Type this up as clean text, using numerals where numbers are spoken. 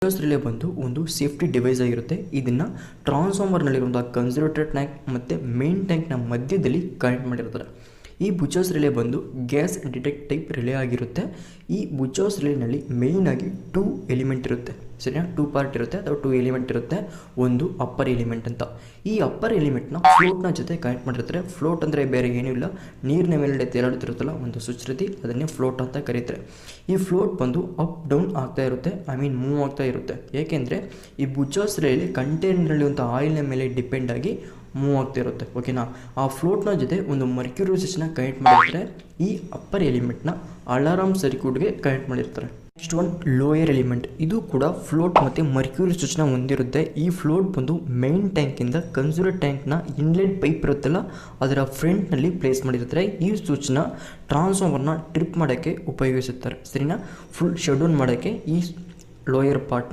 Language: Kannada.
ಬುಚರ್ಸ್ ರಿಲೇ ಬಂದು ಒಂದು ಸೇಫ್ಟಿ ಡಿವೈಸ್ ಆಗಿರುತ್ತೆ. ಇದನ್ನು ಟ್ರಾನ್ಸ್ಫಾರ್ಮರ್ನಲ್ಲಿರುವಂಥ ಕನ್ಸರ್ವೇಟರ್ ಟ್ಯಾಂಕ್ ಮತ್ತು ಮೇನ್ ಟ್ಯಾಂಕ್ನ ಮಧ್ಯದಲ್ಲಿ ಕನೆಕ್ಟ್ ಮಾಡಿರ್ತಾರೆ. ಈ ಬುಚರ್ಸ್ ರಿಲೇ ಬಂದು ಗ್ಯಾಸ್ ಡಿಟೆಕ್ಟ್ ಟೈಪ್ ರಿಲೇ ಆಗಿರುತ್ತೆ. ಈ ಬುಚರ್ಸ್ ರಿಲೇನಲ್ಲಿ ಮೇಯ್ನಾಗಿ 2 ಎಲಿಮೆಂಟ್ ಇರುತ್ತೆ, ಸರಿನಾ? 2 ಪಾರ್ಟ್ ಇರುತ್ತೆ ಅಥವಾ 2 ಎಲಿಮೆಂಟ್ ಇರುತ್ತೆ. ಒಂದು ಅಪ್ಪರ್ ಎಲಿಮೆಂಟ್ ಅಂತ. ಈ ಅಪ್ಪರ್ ಎಲಿಮೆಂಟ್ನ ಫ್ಲೋಟ್ನ ಜೊತೆ ಕನೆಕ್ಟ್ ಮಾಡಿರ್ತಾರೆ. ಫ್ಲೋಟ್ ಅಂದರೆ ಬೇರೆ ಏನೂ ಇಲ್ಲ, ನೀರಿನ ಮೇಲೆ ತೇಲಾಡುತ್ತಿರುತ್ತಲ್ಲ ಒಂದು ಸುಚ್ಛ್ರತಿ, ಅದನ್ನೇ ಫ್ಲೋಟ್ ಅಂತ ಕರೀತಾರೆ. ಈ ಫ್ಲೋಟ್ ಬಂದು ಅಪ್ ಡೌನ್ ಆಗ್ತಾ ಇರುತ್ತೆ, ಮೂವ್ ಆಗ್ತಾ ಇರುತ್ತೆ. ಏಕೆಂದರೆ ಈ ಬುಚರ್ಸ್ ರಿಲೇಲಿ ಕಂಟೈನರ್ನಲ್ಲಿರುವಂಥ ಆಯಿಲ್ನ ಮೇಲೆ ಡಿಪೆಂಡ್ ಆಗಿ ಮೂವ್ ಆಗ್ತಾ ಇರುತ್ತೆ, ಓಕೆನಾ? ಆ ಫ್ಲೋಟ್ನ ಜೊತೆ ಒಂದು ಮರ್ಕ್ಯೂರಿ ಸ್ವಿಚ್ನ ಕನೆಕ್ಟ್ ಮಾಡಿರ್ತಾರೆ. ಈ ಅಪ್ಪರ್ ಎಲಿಮೆಂಟ್ನ ಅಲಾರಾಮ್ ಸರ್ಕ್ಯೂಟ್ಗೆ ಕನೆಕ್ಟ್ ಮಾಡಿರ್ತಾರೆ. Next one lower element. ಇದು ಕೂಡ ಫ್ಲೋಟ್ ಮತ್ತು ಮರ್ಕ್ಯೂರಿ ಸ್ವಿಚ್ನ ಹೊಂದಿರುತ್ತೆ. ಈ ಫ್ಲೋಟ್ ಬಂದು ಮೇನ್ ಟ್ಯಾಂಕಿಂದ ಕನ್ಸರ್ವೇಟರ್ ಟ್ಯಾಂಕ್ನ ಇನ್ಲೆಟ್ ಪೈಪ್ ಇರುತ್ತಲ್ಲ ಅದರ ಫ್ರಂಟ್ನಲ್ಲಿ ಪ್ಲೇಸ್ ಮಾಡಿರ್ತಾರೆ. ಈ ಸ್ವಿಚ್ನ ಟ್ರಾನ್ಸ್ಫಾರ್ಮರ್ನ ಟ್ರಿಪ್ ಮಾಡೋಕ್ಕೆ ಉಪಯೋಗಿಸುತ್ತಾರೆ, ಸರಿನಾ? ಫುಲ್ ಶಟ್ ಡೌನ್ ಮಾಡೋಕ್ಕೆ ಈ ಲೋಯರ್ ಪಾರ್ಟ್ನ